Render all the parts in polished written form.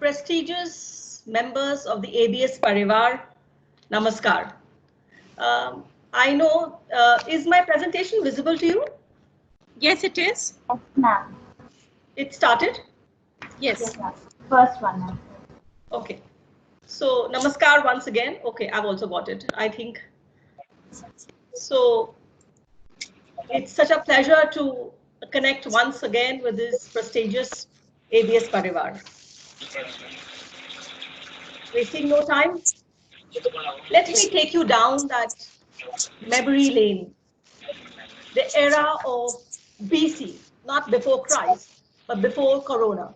Prestigious members of the ABS Parivar, Namaskar. I know, is my presentation visible to you? Yes, it is. Yes, ma'am. It started? Yes. Yes, ma'am. First one, ma'am. Okay. So, Namaskar once again. Okay, I've also got it, I think. So, it's such a pleasure to connect once again with this prestigious ABS Parivar. Wasting no time, let me take you down that memory lane, the era of BC, not before Christ, but before Corona.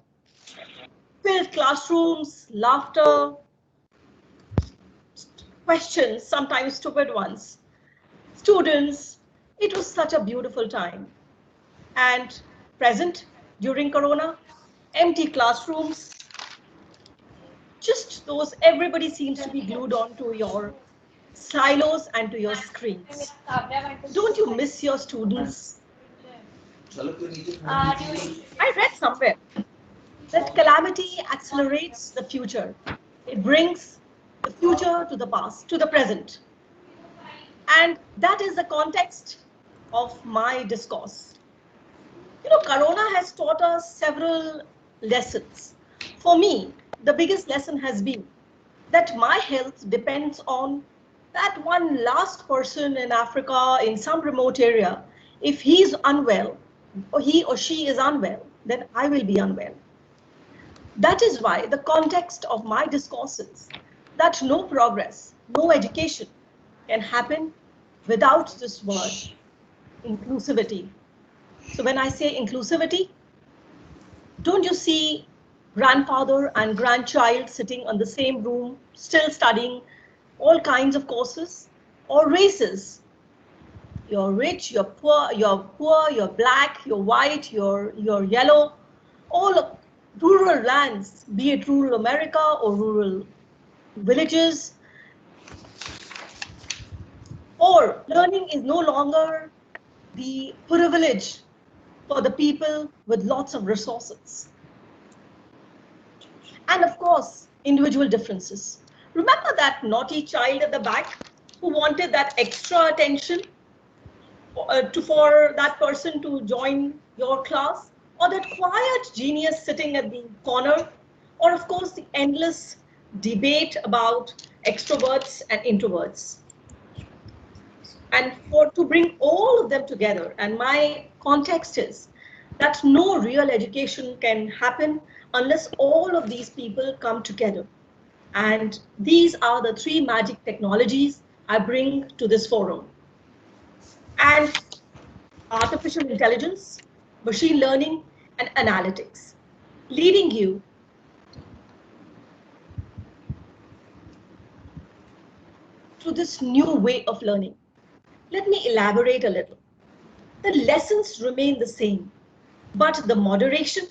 Filled classrooms, laughter, questions, sometimes stupid ones. Students, it was such a beautiful time. And present during Corona, empty classrooms, just those, everybody seems to be glued on to your silos and to your screens. Don't you miss your students? I read somewhere that calamity accelerates the future. It brings the future to the past, to the present. And that is the context of my discourse. You know, Corona has taught us several lessons. For me, the biggest lesson has been that my health depends on that one last person in Africa, in some remote area. If he's unwell, or he or she is unwell, then I will be unwell. That is why the context of my discourse is that no progress, no education can happen without this word, inclusivity. So when I say inclusivity, don't you see grandfather and grandchild sitting on the same room, still studying all kinds of courses, or races? You're rich, you're poor, you're black, you're white, you're yellow, all rural lands, be it rural America or rural villages. Or learning is no longer the privilege for the people with lots of resources. And of course, individual differences. Remember that naughty child at the back who wanted that extra attention for that person to join your class? Or that quiet genius sitting at the corner? Or of course, the endless debate about extroverts and introverts? And to bring all of them together, and my context is that no real education can happen unless all of these people come together. And these are the three magic technologies I bring to this forum. And artificial intelligence, machine learning, and analytics, leading you to this new way of learning. Let me elaborate a little. The lessons remain the same, but the moderation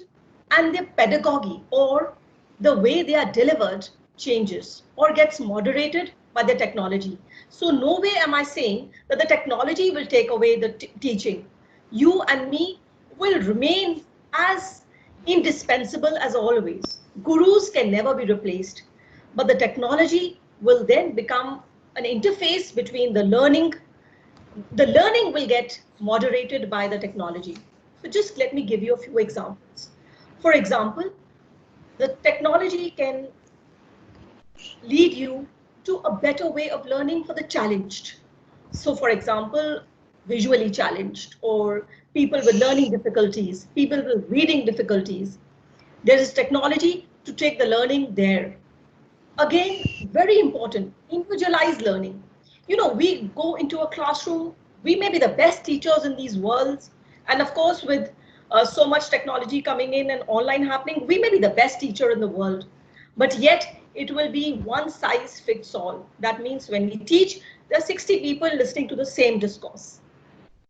and the pedagogy, or the way they are delivered, changes or gets moderated by the technology. So no way am I saying that the technology will take away the teaching. You and me will remain as indispensable as always. Gurus can never be replaced, but the technology will then become an interface between the learning. The learning will get moderated by the technology. So just let me give you a few examples. For example, the technology can lead you to a better way of learning for the challenged. So for example, visually challenged, or people with learning difficulties, people with reading difficulties. There is technology to take the learning there. Again, very important, individualized learning. You know, we go into a classroom, we may be the best teachers in these worlds. And of course, with so much technology coming in and online happening, we may be the best teacher in the world. But yet, it will be one size fits all. That means when we teach, there are 60 people listening to the same discourse.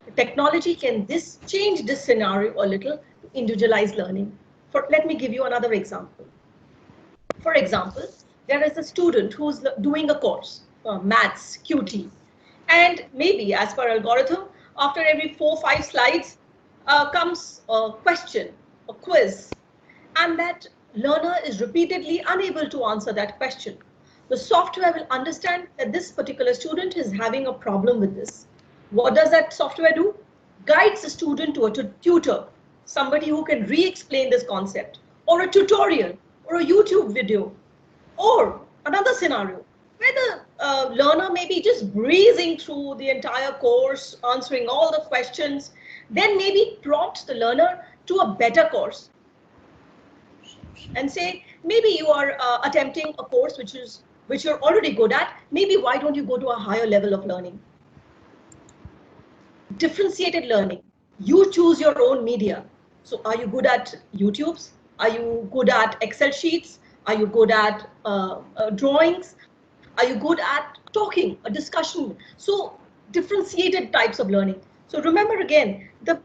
The technology can change this scenario a little to individualize learning. Let me give you another example. For example, there is a student who's doing a course, maths, QT, and maybe as per algorithm, after every 4-5 slides comes a question, a quiz, and that learner is repeatedly unable to answer that question, the software will understand that this particular student is having a problem with this. What does that software do? Guides the student to a tutor, somebody who can re-explain this concept, or a tutorial, or a YouTube video, or another scenario where the learner may be just breezing through the entire course, answering all the questions, then maybe prompt the learner to a better course and say, maybe you are attempting a course which you're already good at. Maybe why don't you go to a higher level of learning? Differentiated learning. You choose your own media. So are you good at YouTubes? Are you good at Excel sheets? Are you good at drawings? Are you good at talking, a discussion? So differentiated types of learning. So remember again, the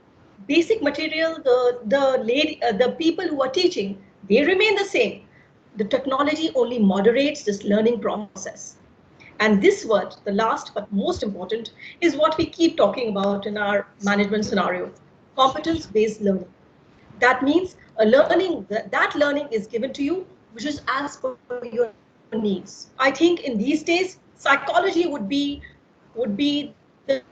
basic material, the people who are teaching, they remain the same. The technology only moderates this learning process. And this word, the last but most important, is what we keep talking about in our management scenario, competence-based learning. That means a learning, that learning is given to you, which is as per your needs. I think in these days, psychology would be the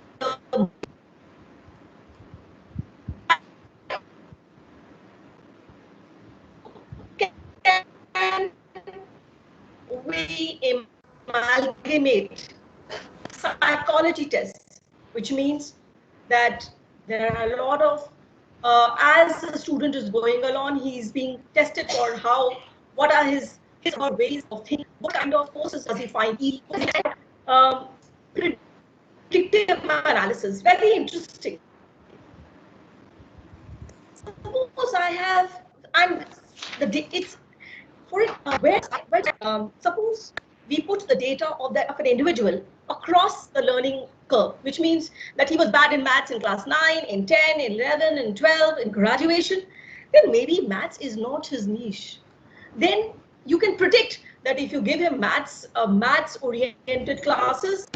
we amalgamate psychology tests, which means that there are a lot of, as a student is going along, he's being tested for what are his or her ways of thinking, what kind of courses does he find easy, predictive analysis, very interesting. Suppose I have, it's for it, suppose we put the data of an individual across the learning curve, which means that he was bad in maths in class 9, in 10, in 11, in 12, in graduation, then maybe maths is not his niche. Then you can predict that if you give him maths-oriented classes,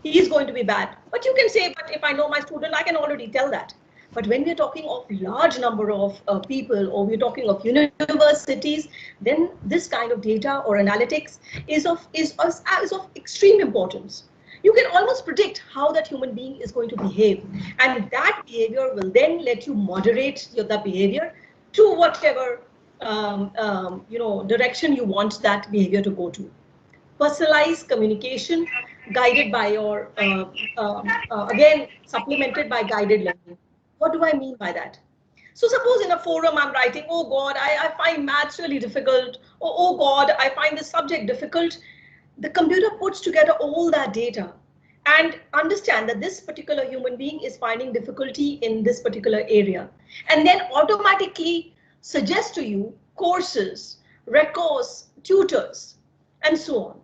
he is going to be bad. But you can say, but if I know my student, I can already tell that. But when we're talking of large number of people, or we're talking of universities, then this kind of data or analytics is of extreme importance. You can almost predict how that human being is going to behave, and that behavior will then let you moderate the behavior to whatever direction you want that behavior to go to. Personalized communication guided by your, again, supplemented by guided learning. What do I mean by that? So suppose in a forum I'm writing, oh God, I find maths really difficult, or oh God, I find this subject difficult. The computer puts together all that data and understand that this particular human being is finding difficulty in this particular area, and then automatically suggest to you courses, records, tutors, and so on.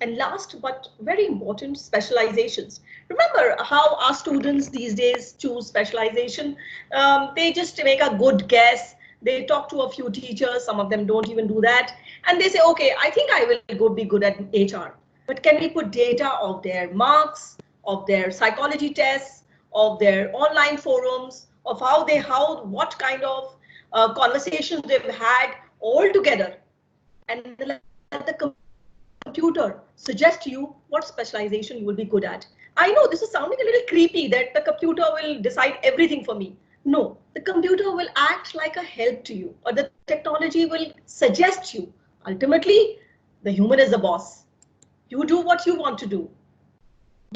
And last but very important, specializations. Remember how our students these days choose specialization? They just make a good guess. They talk to a few teachers. Some of them don't even do that. And they say, okay, I think I will be good at HR. But can we put data of their marks, of their psychology tests, of their online forums, of what kind of conversations they've had all together, and let the computer suggest to you what specialization you will be good at. I know this is sounding a little creepy that the computer will decide everything for me. No, the computer will act like a help to you, or the technology will suggest you. Ultimately, the human is the boss. You do what you want to do.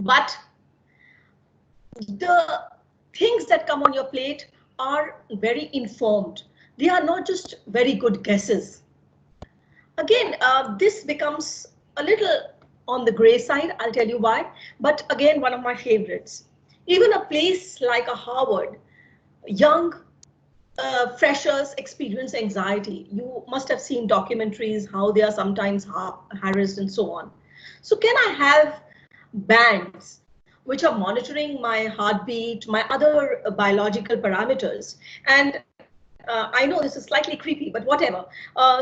But the things that come on your plate are very informed. They are not just very good guesses. Again, this becomes a little on the gray side, I'll tell you why, but again, one of my favorites. Even a place like a Harvard, young freshers experience anxiety. You must have seen documentaries, how they are sometimes harassed and so on. So can I have bands which are monitoring my heartbeat, my other biological parameters? And I know this is slightly creepy, but whatever.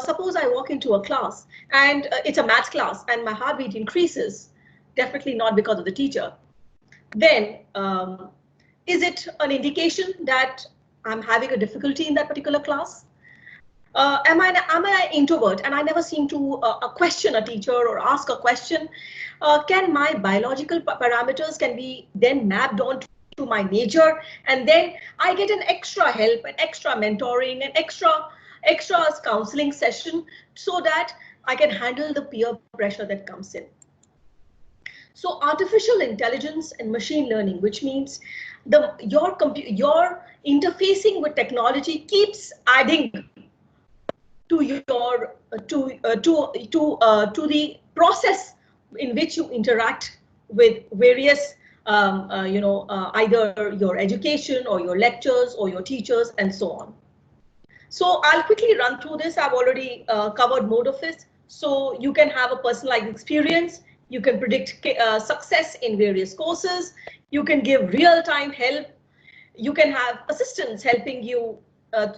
Suppose I walk into a class and it's a maths class and my heartbeat increases, definitely not because of the teacher. Then is it an indication that I'm having a difficulty in that particular class? Am I introvert and I never seem to question a teacher or ask a question? Can my biological parameters can be then mapped onto my nature, and then I get an extra help, an extra mentoring, an extra counseling session so that I can handle the peer pressure that comes in. So artificial intelligence and machine learning, which means your interfacing with technology keeps adding to your to the process in which you interact with various either your education or your lectures or your teachers and so on. So I'll quickly run through this. I've already covered most of it. So you can have a personalized experience. You can predict success in various courses. You can give real-time help. You can have assistants helping you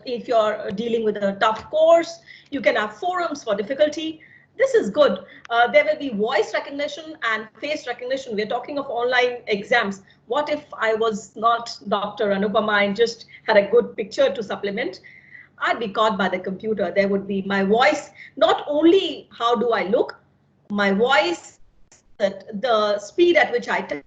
if you're dealing with a tough course. You can have forums for difficulty. This is good. There will be voice recognition and face recognition. We're talking of online exams. What if I was not Dr. Anupama and just had a good picture to supplement? I'd be caught by the computer. There would be my voice, not only how do I look, my voice, the speed at which I type,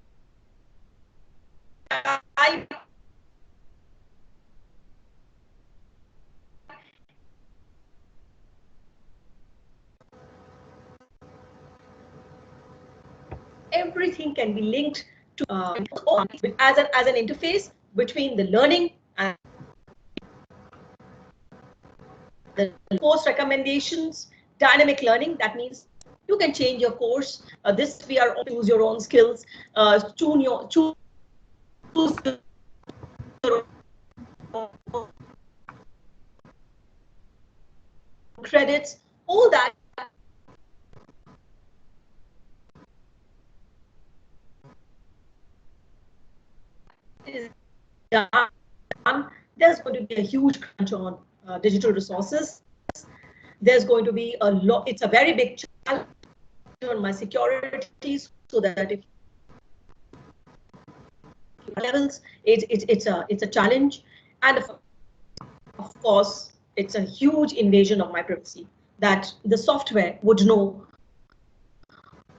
everything can be linked to as an interface between the learning and the course recommendations, dynamic learning. That means you can change your course. This we are choose your own skills, choose your credits, all that is done. There's going to be a huge crunch on digital resources. There's going to be a lot. It's a very big challenge on my security, so that if levels, it's a challenge, and of course, it's a huge invasion of my privacy. That the software would know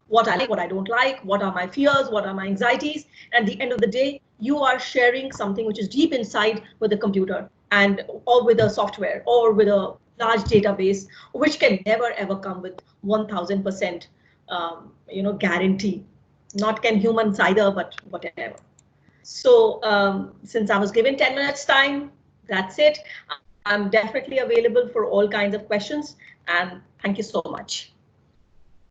what I like, what I don't like, what are my fears, what are my anxieties. At the end of the day, you are sharing something which is deep inside with the computer and or with a software or with a large database, which can never ever come with 1000% guarantee. Not can humans either, but whatever. So since I was given 10 minutes time, that's it. I'm definitely available for all kinds of questions, and thank you so much.